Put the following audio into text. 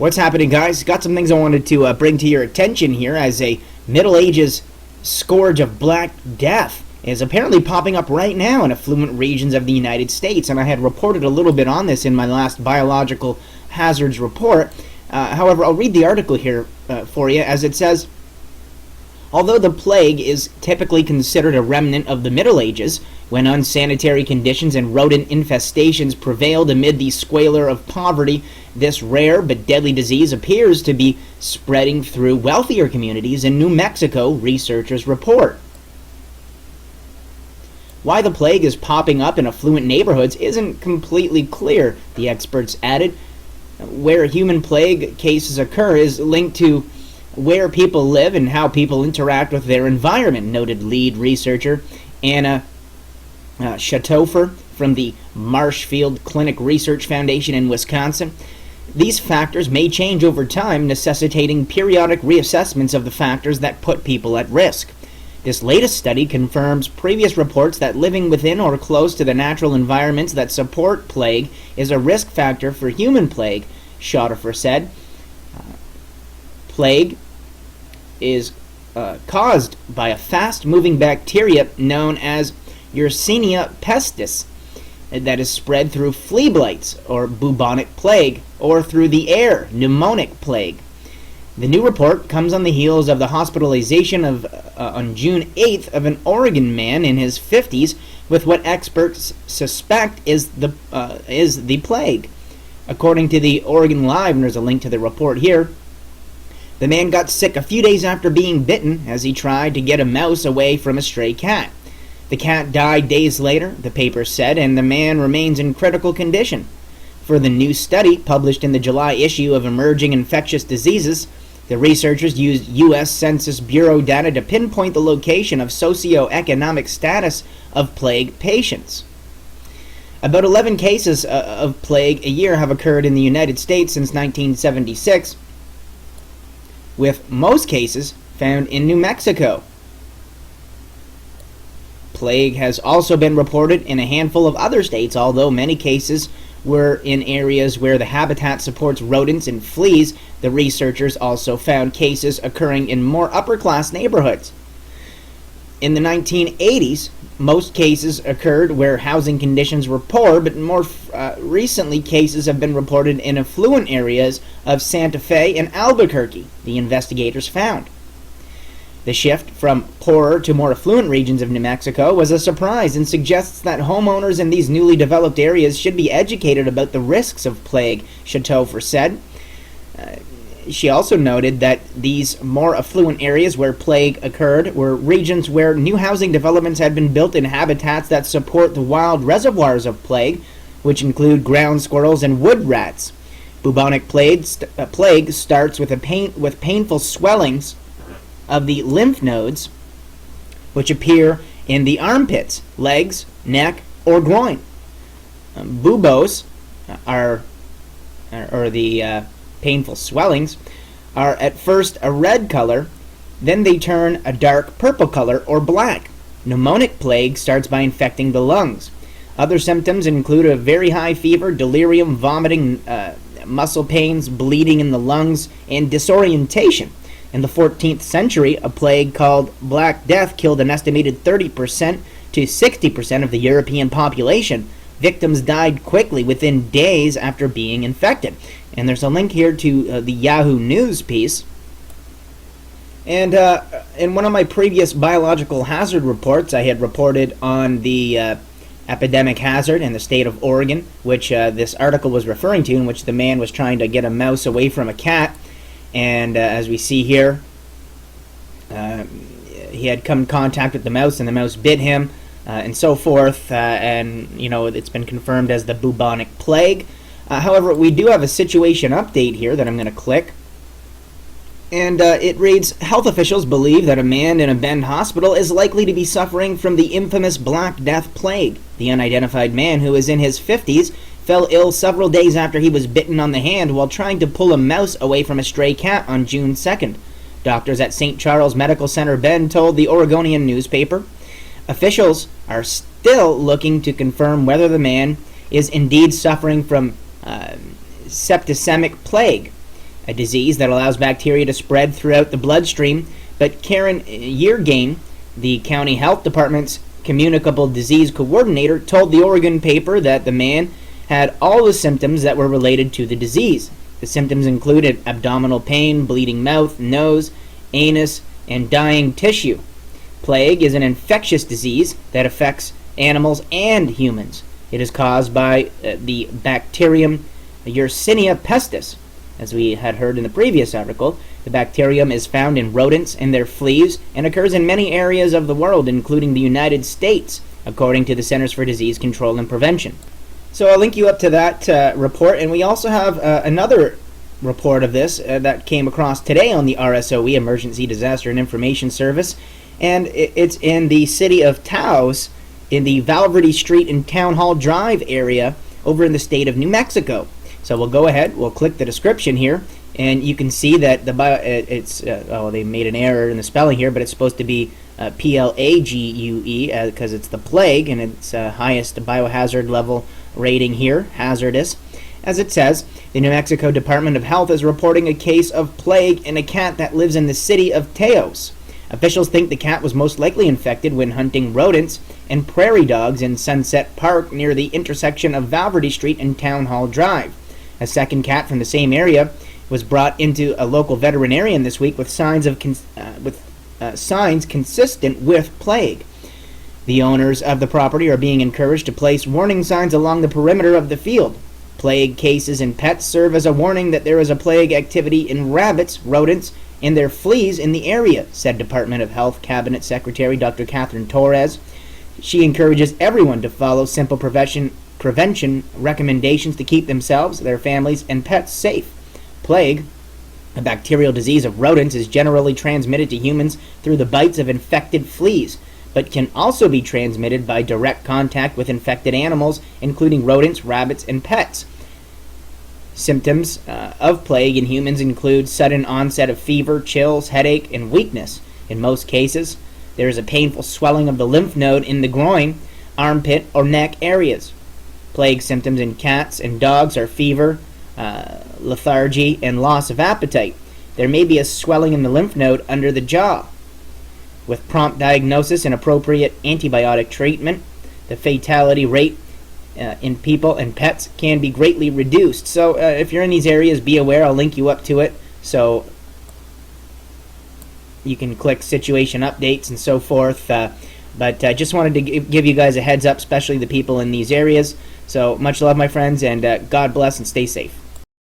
What's happening, guys? Got some things I wanted to bring to your attention here, as a Middle Ages scourge of Black Death is apparently popping up right now in affluent regions of the United States, and I had reported a little bit on this in my last biological hazards report. However, I'll read the article here for you, as it says, although the plague is typically considered a remnant of the Middle Ages, when unsanitary conditions and rodent infestations prevailed amid the squalor of poverty, this rare but deadly disease appears to be spreading through wealthier communities in New Mexico, researchers report. Why the plague is popping up in affluent neighborhoods isn't completely clear, the experts added. Where human plague cases occur is linked to where people live and how people interact with their environment, noted lead researcher Anna Schatofer from the Marshfield Clinic Research Foundation in Wisconsin. These factors may change over time, necessitating periodic reassessments of the factors that put people at risk. This latest study confirms previous reports that living within or close to the natural environments that support plague is a risk factor for human plague, Schatofer said. Plague is caused by a fast-moving bacteria known as Yersinia pestis that is spread through flea blights, or bubonic plague, or through the air, pneumonic plague. The new report comes on the heels of the hospitalization on June 8th of an Oregon man in his 50s with what experts suspect is the plague. According to the Oregon Live, and there's a link to the report here, the man got sick a few days after being bitten as he tried to get a mouse away from a stray cat. The cat died days later, the paper said, and the man remains in critical condition. For the new study, published in the July issue of Emerging Infectious Diseases, the researchers used U.S. Census Bureau data to pinpoint the location of socioeconomic status of plague patients. About 11 cases of plague a year have occurred in the United States since 1976, with most cases found in New Mexico. Plague has also been reported in a handful of other states, although many cases were in areas where the habitat supports rodents and fleas. The researchers also found cases occurring in more upper-class neighborhoods. In the 1980s, most cases occurred where housing conditions were poor, but more recently cases have been reported in affluent areas of Santa Fe and Albuquerque, the investigators found. The shift from poorer to more affluent regions of New Mexico was a surprise and suggests that homeowners in these newly developed areas should be educated about the risks of plague, Schatofer said. She also noted that these more affluent areas where plague occurred were regions where new housing developments had been built in habitats that support the wild reservoirs of plague, which include ground squirrels and wood rats. Bubonic plague starts with painful swellings of the lymph nodes, which appear in the armpits, legs, neck, or groin. Buboes or the painful swellings are at first a red color, then they turn a dark purple color or black. Pneumonic plague starts by infecting the lungs. Other symptoms include a very high fever, delirium, vomiting, muscle pains, bleeding in the lungs, and disorientation. In the 14th century, a plague called Black Death killed an estimated 30% to 60% of the European population. Victims died quickly within days after being infected. And there's a link here to the Yahoo News piece. And in one of my previous biological hazard reports, I had reported on the epidemic hazard in the state of Oregon, which this article was referring to, in which the man was trying to get a mouse away from a cat. And as we see here, he had come in contact with the mouse, and the mouse bit him, and so forth. And, you know, it's been confirmed as the bubonic plague. However, we do have a situation update here that I'm going to click. And it reads, health officials believe that a man in a Bend hospital is likely to be suffering from the infamous Black Death plague. The unidentified man, who is in his 50s, fell ill several days after he was bitten on the hand while trying to pull a mouse away from a stray cat on June 2nd. Doctors at St. Charles Medical Center Bend told the Oregonian newspaper. Officials are still looking to confirm whether the man is indeed suffering from septicemic plague. a disease that allows bacteria to spread throughout the bloodstream. But Karen Yeargain, the county health department's communicable disease coordinator, told the Oregon paper that the man had all the symptoms that were related to the disease. The symptoms included abdominal pain, bleeding mouth, nose, anus, and dying tissue. Plague is an infectious disease that affects animals and humans. It is caused by the bacterium Yersinia pestis. As we had heard in the previous article, the bacterium is found in rodents and their fleas and occurs in many areas of the world, including the United States, according to the Centers for Disease Control and Prevention. So I'll link you up to that report, and we also have another report of this that came across today on the RSOE, Emergency Disaster and Information Service, and it's in the city of Taos, in the Valverde Street and Town Hall Drive area over in the state of New Mexico. So we'll go ahead, we'll click the description here, and you can see that they made an error in the spelling here, but it's supposed to be Plague, because it's the plague, and it's highest biohazard level rating here, hazardous. As it says, the New Mexico Department of Health is reporting a case of plague in a cat that lives in the city of Taos. Officials think the cat was most likely infected when hunting rodents and prairie dogs in Sunset Park near the intersection of Valverde Street and Town Hall Drive. A second cat from the same area was brought into a local veterinarian this week with signs consistent with plague. The owners of the property are being encouraged to place warning signs along the perimeter of the field. Plague cases in pets serve as a warning that there is a plague activity in rabbits, rodents, and their fleas in the area, said Department of Health Cabinet Secretary Dr. Catherine Torres. She encourages everyone to follow simple prevention recommendations to keep themselves, their families, and pets safe. Plague, a bacterial disease of rodents, is generally transmitted to humans through the bites of infected fleas, but can also be transmitted by direct contact with infected animals, including rodents, rabbits, and pets. Symptoms of plague in humans include sudden onset of fever, chills, headache, and weakness. In most cases, there is a painful swelling of the lymph node in the groin, armpit, or neck areas. Plague symptoms in cats and dogs are fever, lethargy, and loss of appetite. There may be a swelling in the lymph node under the jaw. With prompt diagnosis and appropriate antibiotic treatment, the fatality rate in people and pets can be greatly reduced. So if you're in these areas, be aware. I'll link you up to it so you can click situation updates and so forth. But I just wanted to give you guys a heads up, especially the people in these areas. So much love, my friends, and God bless and stay safe.